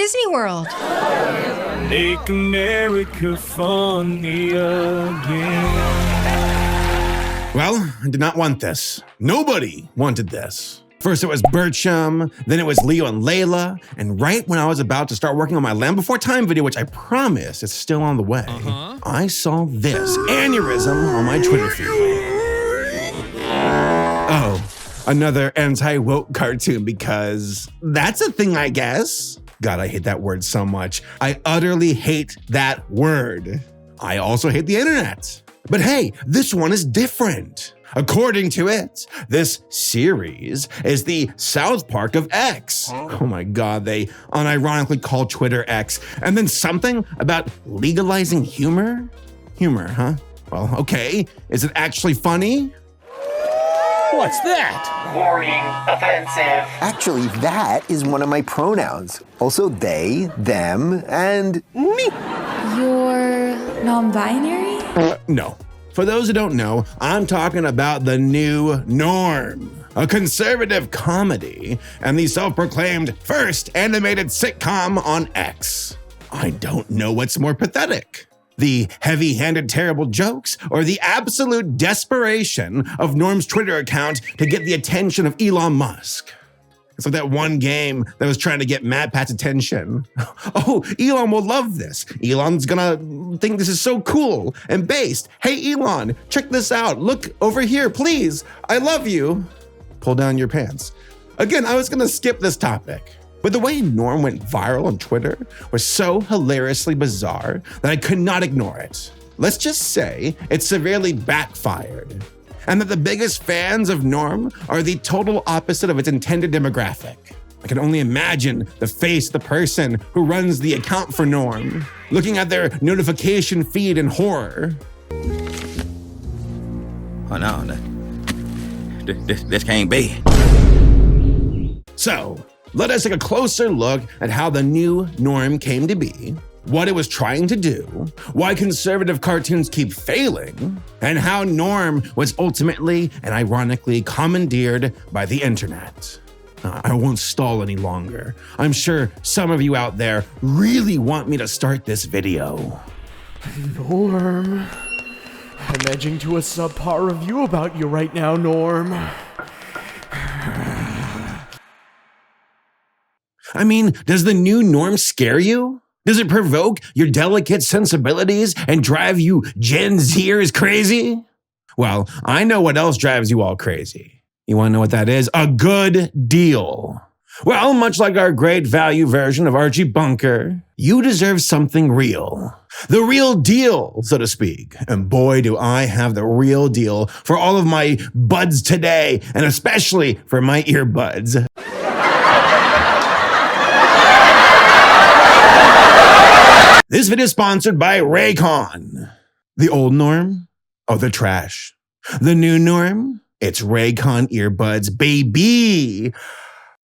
Disney World. Make America funny again. Well, I did not want this. Nobody wanted this. First it was Bertram, then it was Leo and Layla, and right when I was about to start working on my Land Before Time video, which I promise is still on the way, I saw this aneurysm on my Twitter feed. Oh, another anti-woke cartoon because that's a thing, I guess. God, I hate that word so much. I utterly hate that word. I also hate the internet. But hey, this one is different. According to it, this series is the South Park of X. Oh my God, they unironically call Twitter X. And then something about legalizing humor? Humor, huh? Well, okay. Is it actually funny? What's that? Warning, offensive. Actually, that is one of my pronouns. Also they, them, and me. You're non-binary? No. For those who don't know, I'm talking about the new norm, a conservative comedy and the self-proclaimed first animated sitcom on X. I don't know what's more pathetic. The heavy-handed terrible jokes or the absolute desperation of Norm's Twitter account to get the attention of Elon Musk. It's like that one game that was trying to get MatPat's attention. Oh, Elon will love this. Elon's gonna think this is so cool and based. Hey, Elon, check this out. Look over here, please. I love you. Pull down your pants. Again, I was gonna skip this topic, but the way Norm went viral on Twitter was so hilariously bizarre that I could not ignore it. Let's just say it severely backfired, and that the biggest fans of Norm are the total opposite of its intended demographic. I can only imagine the face of the person who runs the account for Norm, looking at their notification feed in horror. Oh no, this can't be. So, let us take a closer look at how the new Norm came to be, what it was trying to do, why conservative cartoons keep failing, and how Norm was ultimately and ironically commandeered by the internet. I won't stall any longer. I'm sure some of you out there really want me to start this video. Norm. I'm edging to a subpar review about you right now, Norm. I mean, does the new Norm scare you? Does it provoke your delicate sensibilities and drive you Gen Zers crazy? Well, I know what else drives you all crazy. You want to know what that is? A good deal. Well, much like our great value version of Archie Bunker, you deserve something real. The real deal, so to speak. And boy, do I have the real deal for all of my buds today, and especially for my earbuds. This video is sponsored by Raycon. The old Norm? Oh, they're trash. The new Norm? It's Raycon earbuds, baby.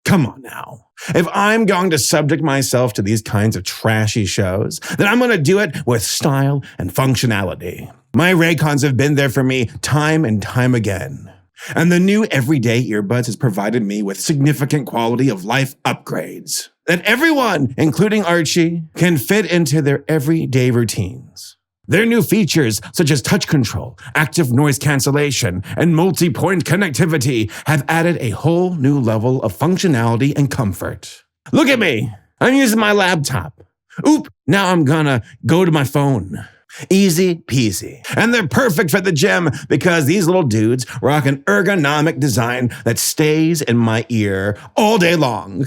Come on now. If I'm going to subject myself to these kinds of trashy shows, then I'm going to do it with style and functionality. My Raycons have been there for me time and time again. And the new everyday earbuds has provided me with significant quality of life upgrades that everyone, including Archie, can fit into their everyday routines. Their new features, such as touch control, active noise cancellation, and multi-point connectivity, have added a whole new level of functionality and comfort. Look at me. I'm using my laptop. Oop, now I'm gonna go to my phone. Easy peasy. And they're perfect for the gym because these little dudes rock an ergonomic design that stays in my ear all day long.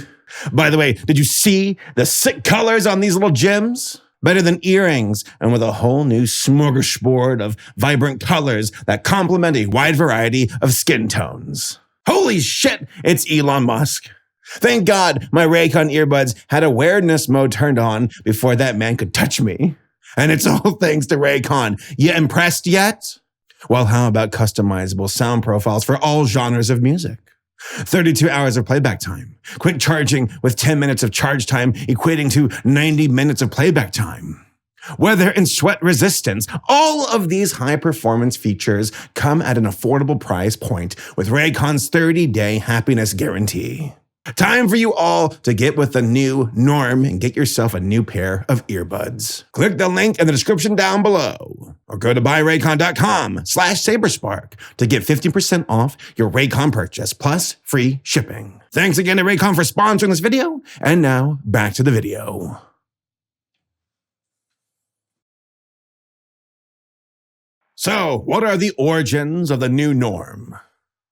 By the way, did you see the sick colors on these little gems? Better than earrings, and with a whole new smorgasbord of vibrant colors that complement a wide variety of skin tones. Holy shit, it's Elon Musk. Thank God my Raycon earbuds had awareness mode turned on before that man could touch me. And it's all thanks to Raycon. You impressed yet? Well, how about customizable sound profiles for all genres of music? 32 hours of playback time, quick charging with 10 minutes of charge time equating to 90 minutes of playback time. Weather and sweat resistance. All of these high-performance features come at an affordable price point with Raycon's 30-day happiness guarantee. Time for you all to get with the new norm and get yourself a new pair of earbuds. Click the link in the description down below or go to buyraycon.com/Saberspark to get 50% off your Raycon purchase plus free shipping. Thanks again to Raycon for sponsoring this video. And now back to the video. So, what are the origins of the new norm?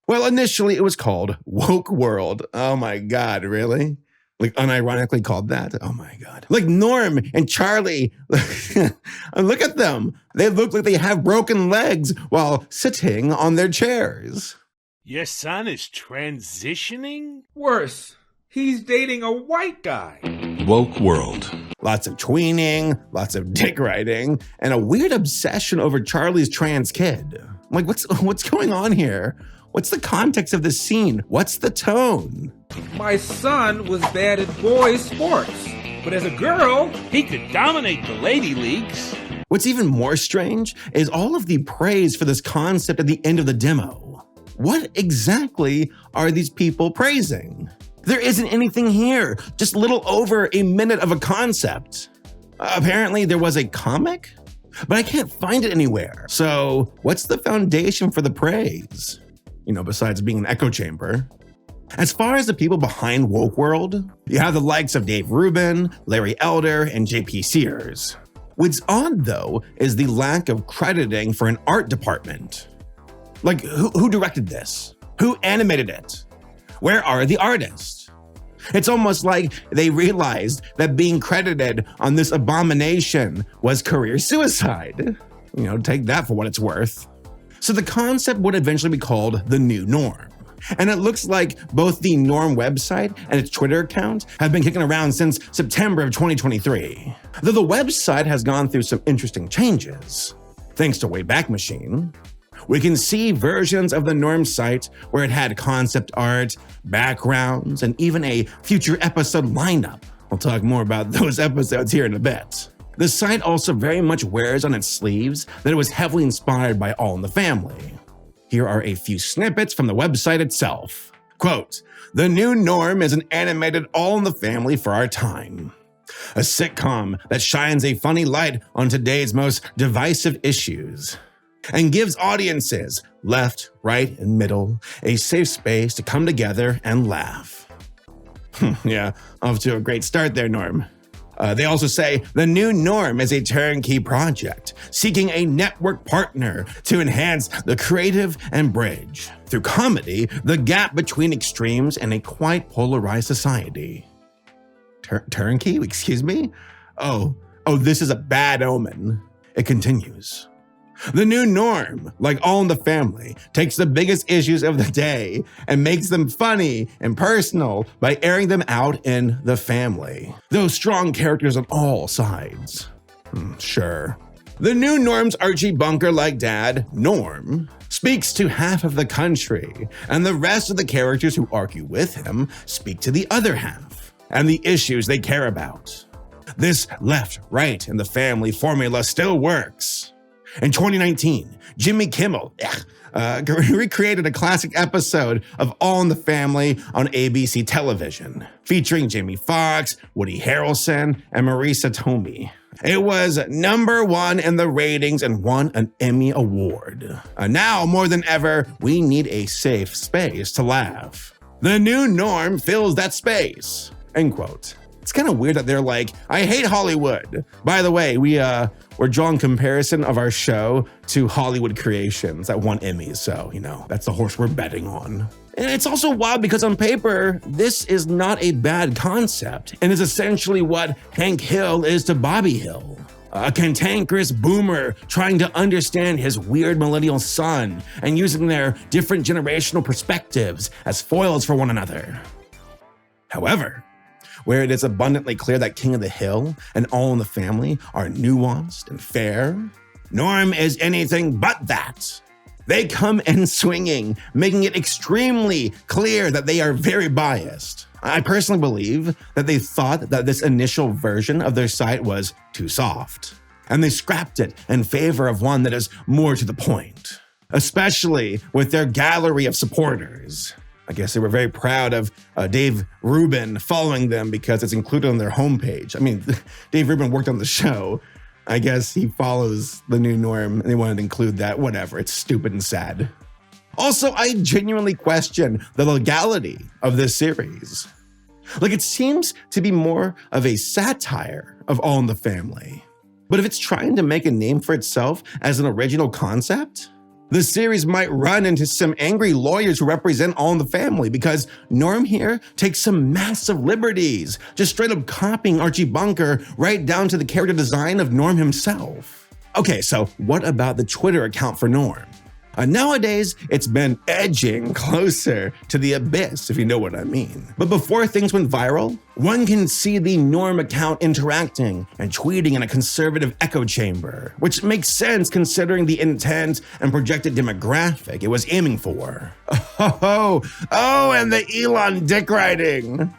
Well, initially it was called Woke World. Oh my God, really? Like unironically called that? Oh my God. Like Norm and Charlie, look at them. They look like they have broken legs while sitting on their chairs. Your son is transitioning? Worse, he's dating a white guy. Woke World. Lots of tweening, lots of dick riding, and a weird obsession over Charlie's trans kid. Like, what's going on here? What's the context of this scene? What's the tone? My son was bad at boys' sports, but as a girl, He could dominate the lady leagues. What's even more strange is all of the praise for this concept at the end of the demo. What exactly are these people praising? There isn't anything here, just a little over a minute of a concept. Apparently there was a comic, but I can't find it anywhere. So what's the foundation for the praise? Besides being an echo chamber. As far as the people behind Woke World, you have the likes of Dave Rubin, Larry Elder, and JP Sears. What's odd, though, is the lack of crediting for an art department. Like, who directed this? Who animated it? Where are the artists? It's almost like they realized that being credited on this abomination was career suicide. Take that for what it's worth. So the concept would eventually be called the new norm. And it looks like both the Norm website and its Twitter account have been kicking around since September of 2023. Though the website has gone through some interesting changes. Thanks to Wayback Machine, we can see versions of the Norm site where it had concept art, backgrounds, and even a future episode lineup. We'll talk more about those episodes here in a bit. The site also very much wears on its sleeves that it was heavily inspired by All in the Family. Here are a few snippets from the website itself. Quote, "The new norm is an animated All in the Family for our time. A sitcom that shines a funny light on today's most divisive issues and gives audiences, left, right, and middle, a safe space to come together and laugh." Yeah, off to a great start there, Norm. They also say, the new norm is a turnkey project, seeking a network partner to enhance the creative and bridge, through comedy, the gap between extremes in a quite polarized society. Turnkey? Excuse me? Oh, this is a bad omen. It continues. The new norm, like All in the Family, takes the biggest issues of the day and makes them funny and personal by airing them out in the family. Those strong characters on all sides. Sure. The new norm's Archie Bunker-like dad, Norm, speaks to half of the country, and the rest of the characters who argue with him speak to the other half and the issues they care about. This left, right, and the family formula still works. In 2019, Jimmy Kimmel recreated a classic episode of All in the Family on ABC television, featuring Jamie Foxx, Woody Harrelson, and Marisa Tomei. It was #1 in the ratings and won an Emmy Award. Now, more than ever, we need a safe space to laugh. The new norm fills that space, end quote. It's kind of weird that they're like, I hate Hollywood. By the way, we're drawing comparison of our show to Hollywood Creations that won Emmys. So, that's the horse we're betting on. And it's also wild because on paper, this is not a bad concept and is essentially what Hank Hill is to Bobby Hill. A cantankerous boomer trying to understand his weird millennial son and using their different generational perspectives as foils for one another. However, where it is abundantly clear that King of the Hill and All in the Family are nuanced and fair, Norm is anything but that. They come in swinging, making it extremely clear that they are very biased. I personally believe that they thought that this initial version of their site was too soft, and they scrapped it in favor of one that is more to the point, especially with their gallery of supporters. I guess they were very proud of Dave Rubin following them because it's included on their homepage. I mean, Dave Rubin worked on the show. I guess he follows the new norm and they wanted to include that. Whatever, it's stupid and sad. Also, I genuinely question the legality of this series. Like, it seems to be more of a satire of All in the Family. But if it's trying to make a name for itself as an original concept, the series might run into some angry lawyers who represent All in the Family because Norm here takes some massive liberties, just straight up copying Archie Bunker right down to the character design of Norm himself. Okay, so what about the Twitter account for Norm? Nowadays, it's been edging closer to the abyss, if you know what I mean. But before things went viral, one can see the Norm account interacting and tweeting in a conservative echo chamber, which makes sense considering the intent and projected demographic it was aiming for. Oh, and the Elon dick riding.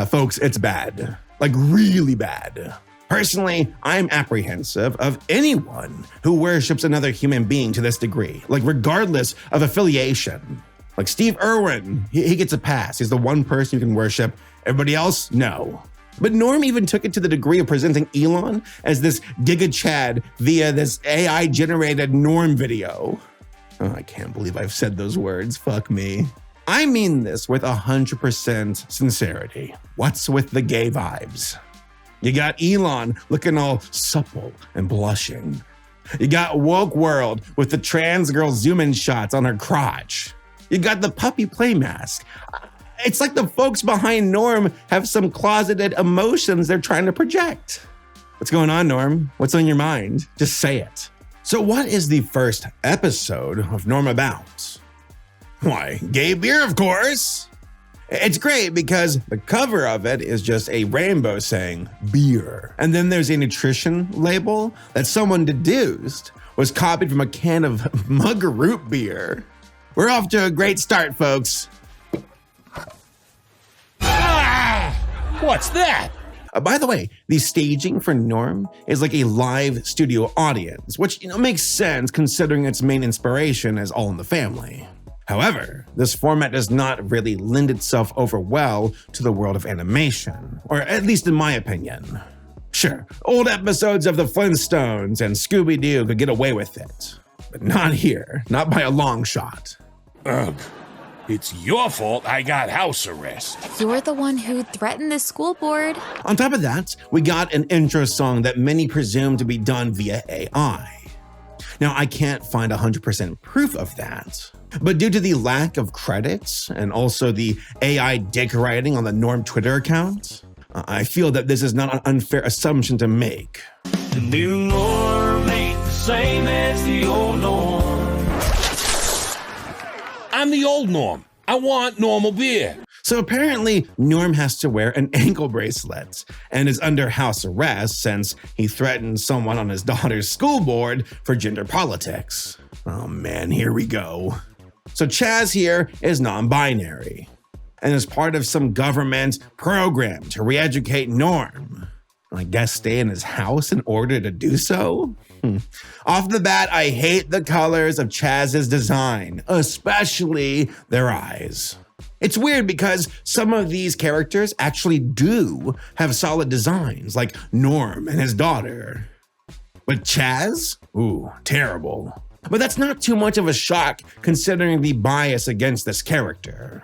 Folks, it's bad. Like, really bad. Personally, I'm apprehensive of anyone who worships another human being to this degree, like regardless of affiliation. Like Steve Irwin, he gets a pass. He's the one person you can worship. Everybody else, no. But Norm even took it to the degree of presenting Elon as this Giga Chad via this AI-generated Norm video. Oh, I can't believe I've said those words. Fuck me. I mean this with 100% sincerity. What's with the gay vibes? You got Elon looking all supple and blushing. You got Woke World with the trans girl zoom-in shots on her crotch. You got the puppy play mask. It's like the folks behind Norm have some closeted emotions they're trying to project. What's going on, Norm? What's on your mind? Just say it. So what is the first episode of Norm about? Why, gay beer, of course. It's great because the cover of it is just a rainbow saying beer. And then there's a nutrition label that someone deduced was copied from a can of Mugger root beer. We're off to a great start, folks. What's that? By the way, the staging for Norm is like a live studio audience, which makes sense considering its main inspiration is All in the Family. However, this format does not really lend itself over well to the world of animation, or at least in my opinion. Sure, old episodes of the Flintstones and Scooby-Doo could get away with it, but not here, not by a long shot. Ugh, it's your fault I got house arrest. You're the one who threatened the school board. On top of that, we got an intro song that many presume to be done via AI. Now, I can't find 100% proof of that, but due to the lack of credits and also the AI dick writing on the Norm Twitter account, I feel that this is not an unfair assumption to make. The new norm ain't the same as the old norm. I'm the old Norm. I want normal beer. So apparently, Norm has to wear an ankle bracelet and is under house arrest since he threatened someone on his daughter's school board for gender politics. Oh man, here we go. So Chaz here is non-binary and is part of some government program to re-educate Norm. I guess stay in his house in order to do so? Off the bat, I hate the colors of Chaz's design, especially their eyes. It's weird because some of these characters actually do have solid designs, like Norm and his daughter. But Chaz? Ooh, terrible. But that's not too much of a shock considering the bias against this character.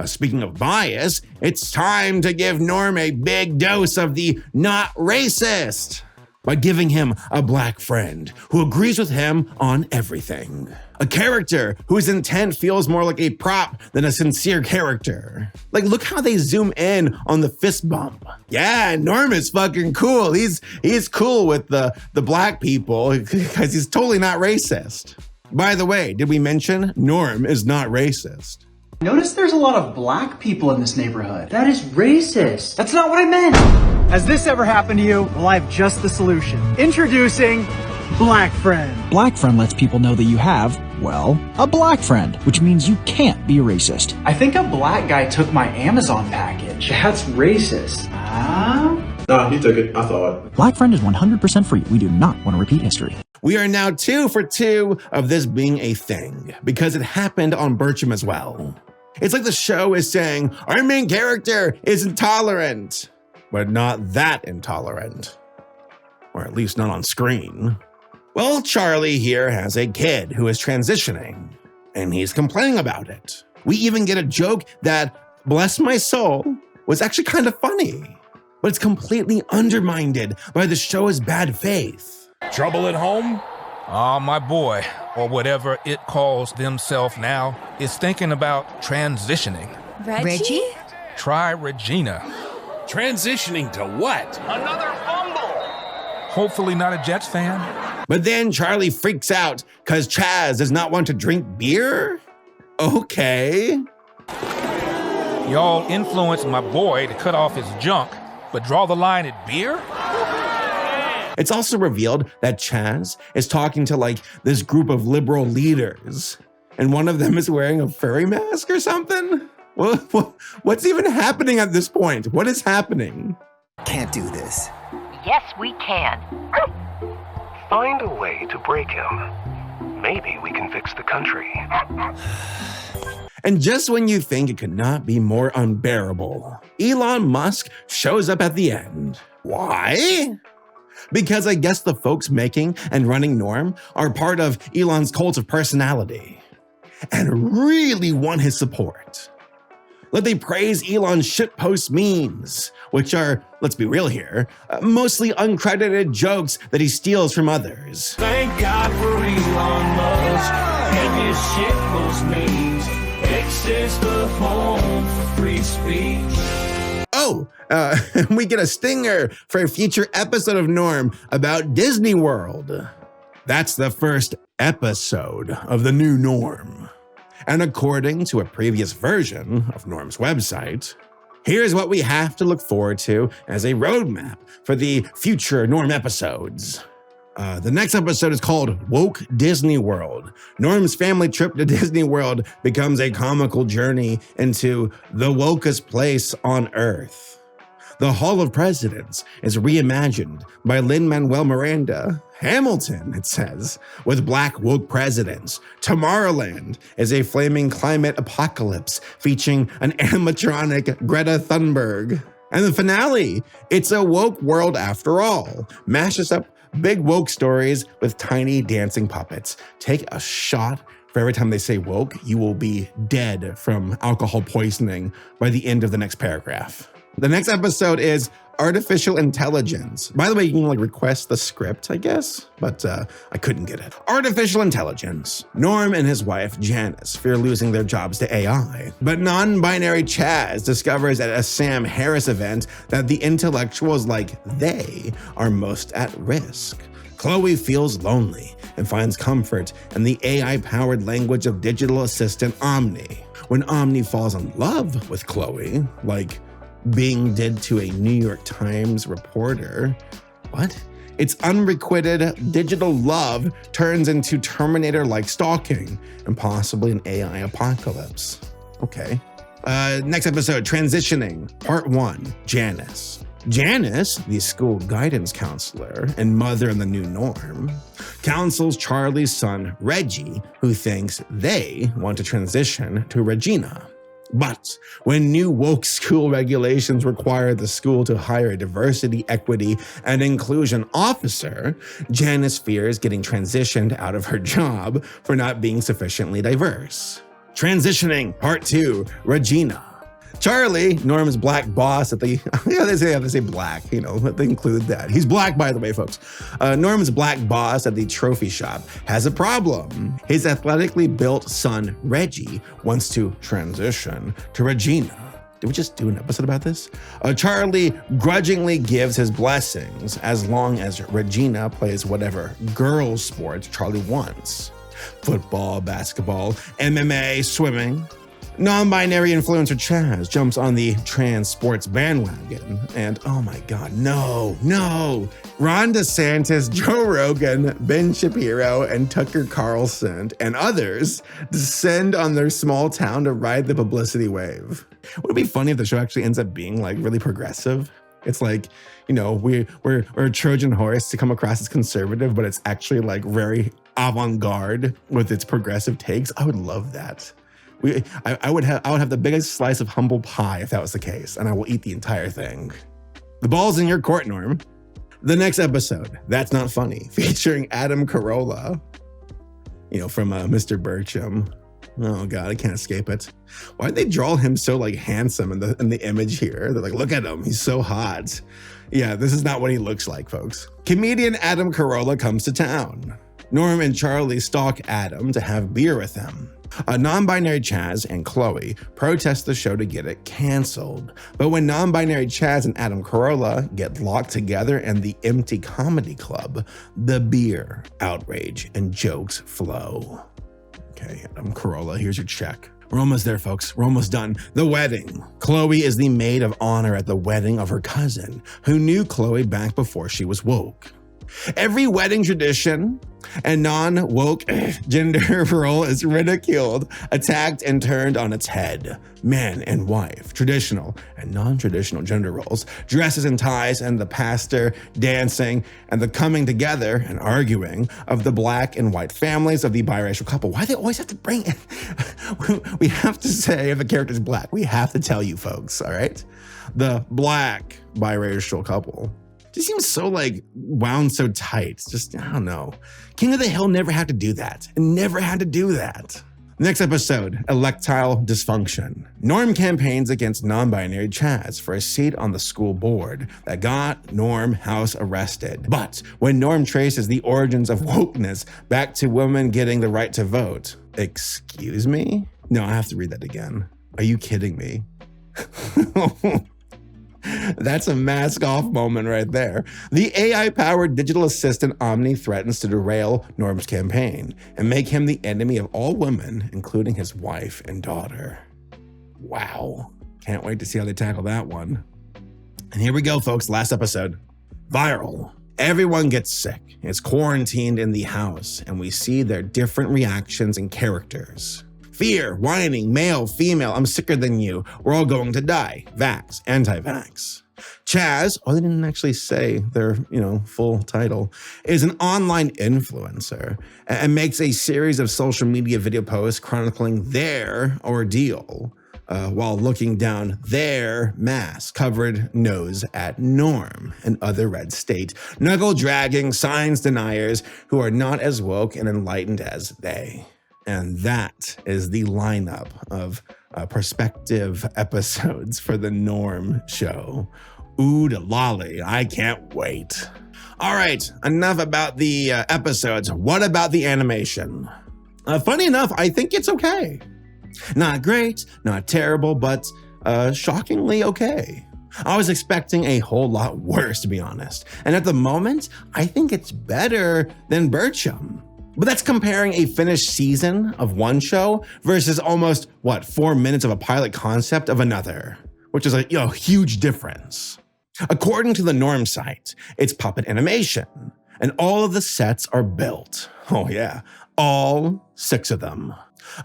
Speaking of bias, it's time to give Norm a big dose of the not racist by giving him a black friend who agrees with him on everything. A character whose intent feels more like a prop than a sincere character. Like, look how they zoom in on the fist bump. Yeah, Norm is fucking cool. He's cool with the black people because he's totally not racist. By the way, did we mention Norm is not racist? Notice there's a lot of black people in this neighborhood. That is racist. That's not what I meant. Has this ever happened to you? Well, I have just the solution. Introducing Black Friend. Black Friend lets people know that you have, well, a black friend, which means you can't be racist. I think a black guy took my Amazon package. That's racist. Nah, he took it. I thought. Black Friend is 100% free. We do not want to repeat history. We are now 2 for 2 of this being a thing because it happened on Bircham as well. It's like the show is saying, our main character is intolerant, but not that intolerant. Or at least not on screen. Well, Charlie here has a kid who is transitioning, and he's complaining about it. We even get a joke that, bless my soul, was actually kind of funny, but it's completely undermined by the show's bad faith. Trouble at home? Oh, my boy, or whatever it calls themselves now, is thinking about transitioning. Reggie? Try Regina. Transitioning to what? Another fumble. Hopefully not a Jets fan. But then Charlie freaks out because Chaz does not want to drink beer? Okay. Y'all influenced my boy to cut off his junk, but draw the line at beer? It's also revealed that Chaz is talking to like this group of liberal leaders, and one of them is wearing a furry mask or something? What's even happening at this point? What is happening? Can't do this. Yes, we can. Find a way to break him. Maybe we can fix the country. And just when you think it could not be more unbearable, Elon Musk shows up at the end. Why? Because I guess the folks making and running Norm are part of Elon's cult of personality and really want his support. Let they praise Elon's shitpost memes, which are, let's be real here, mostly uncredited jokes that he steals from others. Thank God for Elon Musk and his shitpost memes. X is the home for free speech. Oh, we get a stinger for a future episode of Norm about Disney World. That's the first episode of the new Norm. And according to a previous version of Norm's website, here's what we have to look forward to as a roadmap for the future Norm episodes. The next episode is called Woke Disney World. Norm's family trip to Disney World becomes a comical journey into the wokest place on Earth. The Hall of Presidents is reimagined by Lin-Manuel Miranda. Hamilton, it says, with black woke presidents. Tomorrowland is a flaming climate apocalypse featuring an animatronic Greta Thunberg. And the finale, it's a woke world after all. Mashes up big woke stories with tiny dancing puppets. Take a shot for every time they say woke. You will be dead from alcohol poisoning by the end of the next paragraph. The next episode is Artificial Intelligence. By the way, you can request the script, I guess, but I couldn't get it. Artificial Intelligence. Norm and his wife, Janice, fear losing their jobs to AI. But non-binary Chaz discovers at a Sam Harris event that the intellectuals like they are most at risk. Chloe feels lonely and finds comfort in the AI-powered language of digital assistant Omni. When Omni falls in love with Chloe, like Bing did to a New York Times reporter. What? Its unrequited digital love turns into Terminator-like stalking and possibly an AI apocalypse. Okay. Next episode, Transitioning, Part 1, Janice. Janice, the school guidance counselor and mother in the new Norm, counsels Charlie's son, Reggie, who thinks they want to transition to Regina. But when new woke school regulations require the school to hire a diversity, equity, and inclusion officer, Janice fears getting transitioned out of her job for not being sufficiently diverse. Transitioning, Part 2, Regina. Charlie, Norm's black boss at the, they have to say black, they include that. He's black, by the way, folks. Norm's black boss at the trophy shop has a problem. His athletically built son, Reggie, wants to transition to Regina. Did we just do an episode about this? Charlie grudgingly gives his blessings as long as Regina plays whatever girls' sport Charlie wants. Football, basketball, MMA, swimming. Non-binary influencer Chaz jumps on the trans sports bandwagon, and oh my God, no. Ron DeSantis, Joe Rogan, Ben Shapiro, and Tucker Carlson, and others descend on their small town to ride the publicity wave. Would it be funny if the show actually ends up being really progressive? It's like, we're a Trojan horse to come across as conservative, but it's actually very avant-garde with its progressive takes. I would love that. I would have the biggest slice of humble pie if that was the case, and I will eat the entire thing. The ball's in your court, Norm. The next episode, That's Not Funny, featuring Adam Carolla, from Mr. Burcham. Oh God, I can't escape it. Why'd they draw him so like handsome in the image here? They're like, look at him, he's so hot. Yeah, this is not what he looks like, folks. Comedian Adam Carolla comes to town. Norm and Charlie stalk Adam to have beer with him. A non-binary Chaz and Chloe protest the show to get it canceled. But when non-binary Chaz and Adam Carolla get locked together in the empty comedy club, the beer, outrage, and jokes flow. Okay, Adam Carolla, here's your check. We're almost there, folks. We're almost done. The wedding. Chloe is the maid of honor at the wedding of her cousin, who knew Chloe back before she was woke. Every wedding tradition and non-woke gender role is ridiculed, attacked, and turned on its head. Man and wife, traditional and non-traditional gender roles, dresses and ties, and the pastor dancing, and the coming together and arguing of the black and white families of the biracial couple. Why do they always have to bring it? We have to say if a character is black. We have to tell you folks, all right? The black biracial couple. Just seems so like wound so tight. Just, I don't know. King of the Hill never had to do that. Never had to do that. Next episode, Electile Dysfunction. Norm campaigns against non-binary Chaz for a seat on the school board that got Norm house arrested. But when Norm traces the origins of wokeness back to women getting the right to vote, excuse me? No, I have to read that again. Are you kidding me? That's a mask off moment right there. The AI-powered digital assistant Omni threatens to derail Norm's campaign and make him the enemy of all women, including his wife and daughter. Wow. Can't wait to see how they tackle that one. And here we go, folks. Last episode. Viral. Everyone gets sick. It's quarantined in the house, and we see their different reactions and characters. Fear, whining, male, female, I'm sicker than you. We're all going to die. Vax, anti-vax. Chaz, they didn't actually say their, full title, is an online influencer and makes a series of social media video posts chronicling their ordeal while looking down their mask-covered nose at Norm and other red state knuckle-dragging science deniers who are not as woke and enlightened as they. And that is the lineup of prospective episodes for the Norm show. Ooh, lolly, I can't wait. All right, enough about the episodes. What about the animation? Funny enough, I think it's okay. Not great, not terrible, but shockingly okay. I was expecting a whole lot worse, to be honest. And at the moment, I think it's better than Burcham. But that's comparing a finished season of one show versus almost, 4 minutes of a pilot concept of another, which is a huge difference. According to the Norm site, it's puppet animation, and all of the sets are built. Oh yeah, all 6 of them.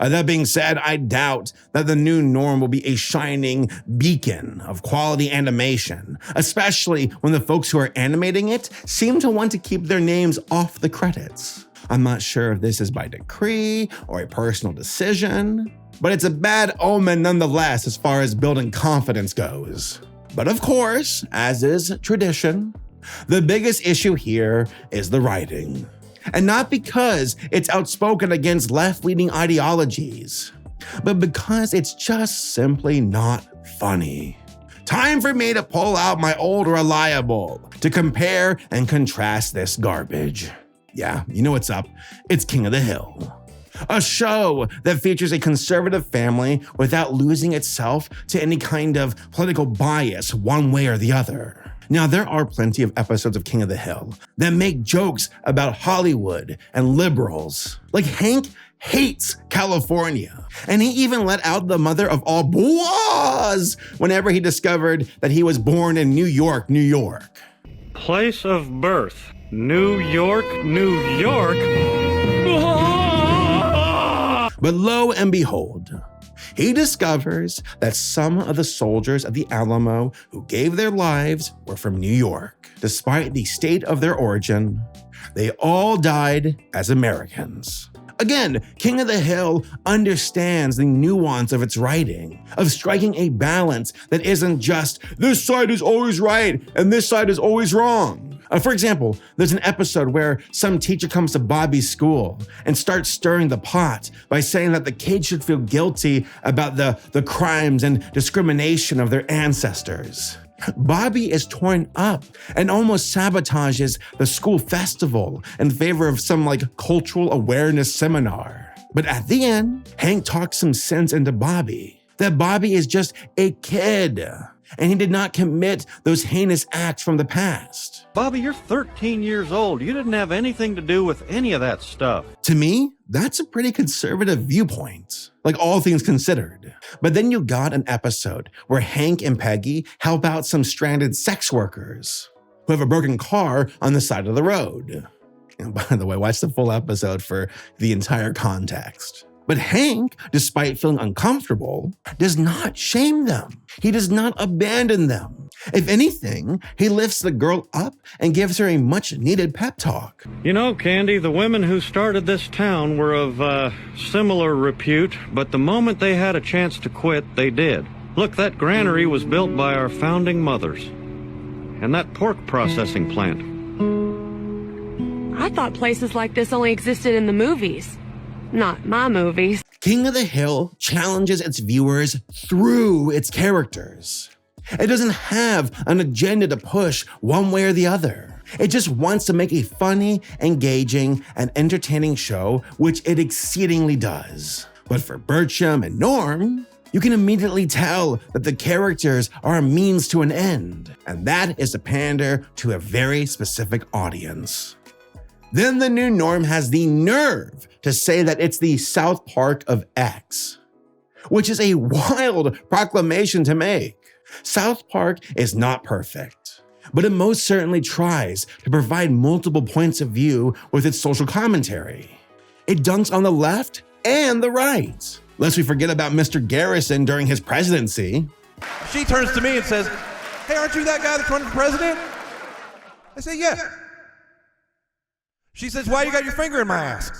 That being said, I doubt that the new Norm will be a shining beacon of quality animation, especially when the folks who are animating it seem to want to keep their names off the credits. I'm not sure if this is by decree or a personal decision, but it's a bad omen nonetheless as far as building confidence goes. But of course, as is tradition, the biggest issue here is the writing. And not because it's outspoken against left-leaning ideologies, but because it's just simply not funny. Time for me to pull out my old reliable to compare and contrast this garbage. Yeah, you know what's up. It's King of the Hill. A show that features a conservative family without losing itself to any kind of political bias one way or the other. Now, there are plenty of episodes of King of the Hill that make jokes about Hollywood and liberals. Like Hank hates California, and he even let out the mother of all bois whenever he discovered that he was born in New York, New York. Place of birth. New York, New York. But lo and behold, he discovers that some of the soldiers of the Alamo who gave their lives were from New York. Despite the state of their origin, they all died as Americans. Again, King of the Hill understands the nuance of its writing, of striking a balance that isn't just, this side is always right and this side is always wrong. For example, there's an episode where some teacher comes to Bobby's school and starts stirring the pot by saying that the kids should feel guilty about the crimes and discrimination of their ancestors. Bobby is torn up and almost sabotages the school festival in favor of some cultural awareness seminar. But at the end, Hank talks some sense into Bobby, that Bobby is just a kid and he did not commit those heinous acts from the past. Bobby, you're 13 years old. You didn't have anything to do with any of that stuff. To me, that's a pretty conservative viewpoint, all things considered. But then you got an episode where Hank and Peggy help out some stranded sex workers who have a broken car on the side of the road. And by the way, watch the full episode for the entire context. But Hank, despite feeling uncomfortable, does not shame them. He does not abandon them. If anything, he lifts the girl up and gives her a much-needed pep talk. You know, Candy, the women who started this town were of similar repute, but the moment they had a chance to quit, they did. Look, that granary was built by our founding mothers. And that pork processing plant. I thought places like this only existed in the movies. Not my movies. King of the Hill challenges its viewers through its characters. It doesn't have an agenda to push one way or the other. It just wants to make a funny, engaging, and entertaining show, which it exceedingly does. But for Bertram and Norm, you can immediately tell that the characters are a means to an end, and that is to pander to a very specific audience. Then the new Norm has the nerve to say that it's the South Park of X, which is a wild proclamation to make. South Park is not perfect, but it most certainly tries to provide multiple points of view with its social commentary. It dunks on the left and the right, lest we forget about Mr. Garrison during his presidency. She turns to me and says, "Hey, aren't you that guy that's running for president?" I say, "Yeah." She says, "Why you got your finger in my ass?"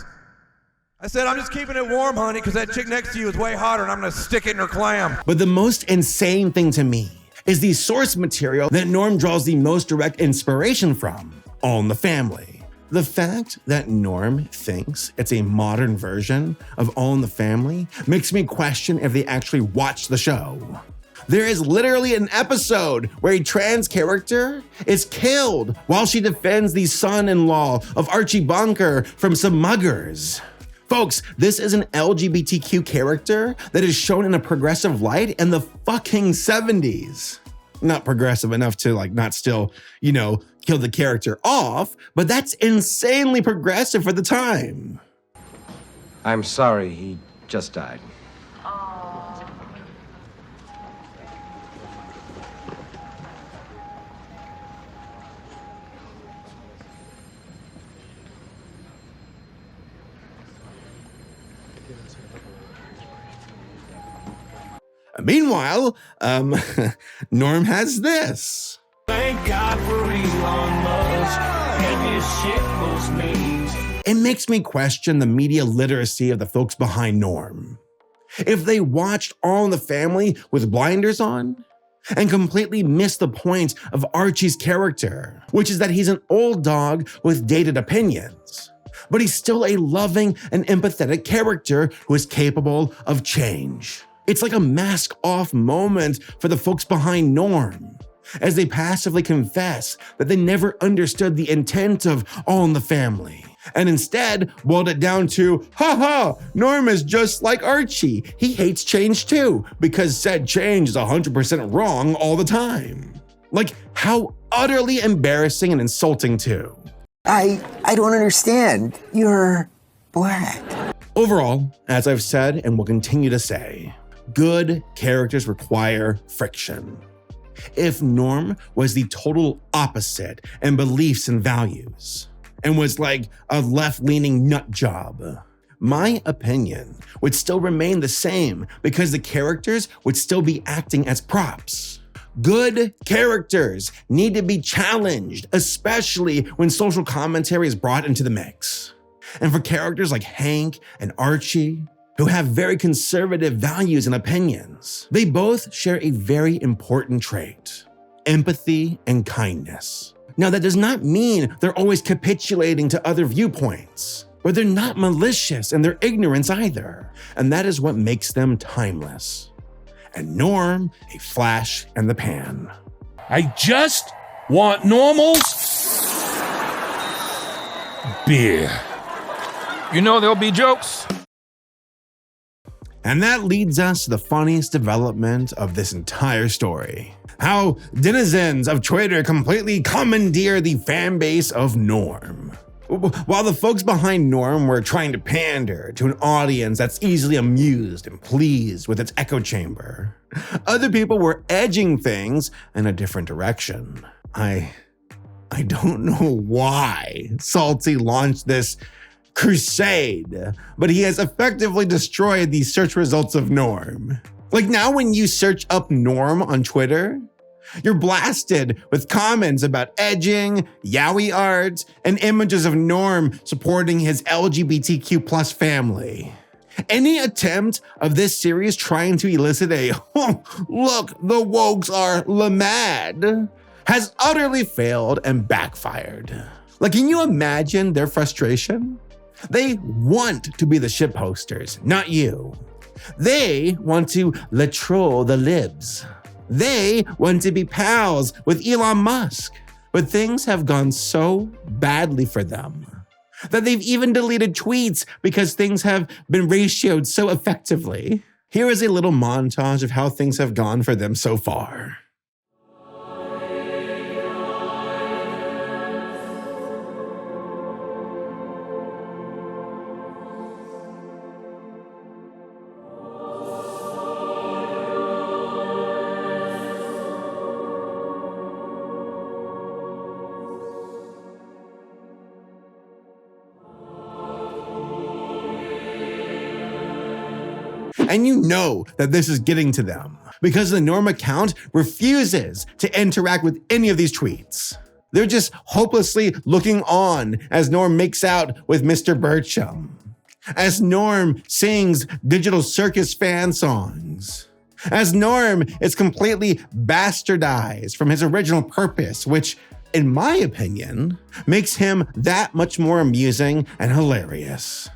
I said, "I'm just keeping it warm, honey, because that chick next to you is way hotter and I'm gonna stick it in her clam." But the most insane thing to me is the source material that Norm draws the most direct inspiration from, All in the Family. The fact that Norm thinks it's a modern version of All in the Family makes me question if they actually watched the show. There is literally an episode where a trans character is killed while she defends the son-in-law of Archie Bunker from some muggers. Folks, this is an LGBTQ character that is shown in a progressive light in the fucking 70s. Not progressive enough to not still, kill the character off, but that's insanely progressive for the time. I'm sorry, he just died. Meanwhile, Norm has this. Thank God for Elon Musk and his shitpost memes. It makes me question the media literacy of the folks behind Norm. If they watched All in the Family with blinders on and completely missed the point of Archie's character, which is that he's an old dog with dated opinions, but he's still a loving and empathetic character who is capable of change. It's like a mask-off moment for the folks behind Norm, as they passively confess that they never understood the intent of All in the Family, and instead boiled it down to, ha, Norm is just like Archie. He hates change too, because said change is 100% wrong all the time. How utterly embarrassing and insulting too. I don't understand. You're black. Overall, as I've said and will continue to say, good characters require friction. If Norm was the total opposite in beliefs and values, and was like a left-leaning nut job, my opinion would still remain the same because the characters would still be acting as props. Good characters need to be challenged, especially when social commentary is brought into the mix. And for characters like Hank and Archie, who have very conservative values and opinions, they both share a very important trait: empathy and kindness. Now, that does not mean they're always capitulating to other viewpoints, but they're not malicious in their ignorance either. And that is what makes them timeless. And Norm, a flash in the pan. I just want Normal's beer. You know there'll be jokes. And that leads us to the funniest development of this entire story. How denizens of Twitter completely commandeer the fan base of Norm. While the folks behind Norm were trying to pander to an audience that's easily amused and pleased with its echo chamber, other people were edging things in a different direction. I don't know why Salty launched this crusade, but he has effectively destroyed the search results of Norm. Like now when you search up Norm on Twitter, you're blasted with comments about edging, yaoi art, and images of Norm supporting his LGBTQ plus family. Any attempt of this series trying to elicit a, look, the wokes are mad, has utterly failed and backfired. Like, can you imagine their frustration? They want to be the shitposters, not you. They want to troll the libs. They want to be pals with Elon Musk. But things have gone so badly for them that they've even deleted tweets because things have been ratioed so effectively. Here is a little montage of how things have gone for them so far. And you know that this is getting to them because the Norm account refuses to interact with any of these tweets. They're just hopelessly looking on as Norm makes out with Mr. Bircham, as Norm sings digital Circus fan songs, as Norm is completely bastardized from his original purpose, which, in my opinion, makes him that much more amusing and hilarious.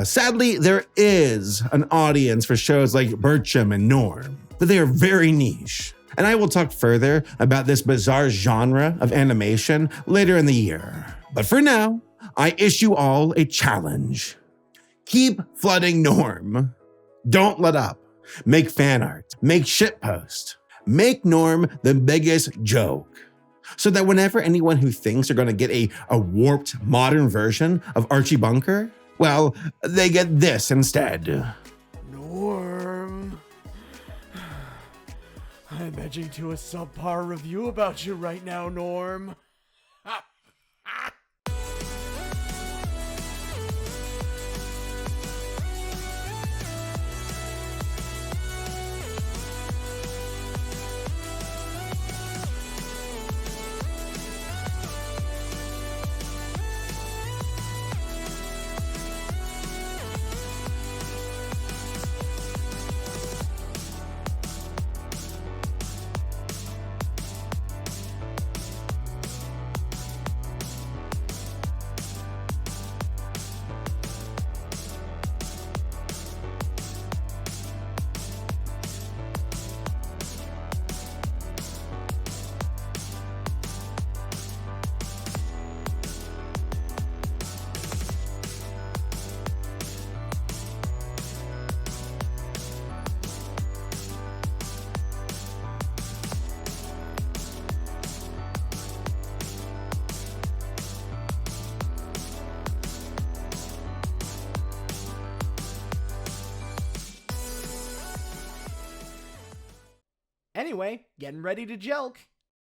Sadly, there is an audience for shows like Bircham and Norm, but they are very niche. And I will talk further about this bizarre genre of animation later in the year. But for now, I issue all a challenge. Keep flooding Norm. Don't let up. Make fan art. Make shitpost. Make Norm the biggest joke. So that whenever anyone who thinks they're gonna get a warped modern version of Archie Bunker, well, they get this instead. Norm, I'm edging to a subpar review about you right now, Norm. Anyway, getting ready to jelk.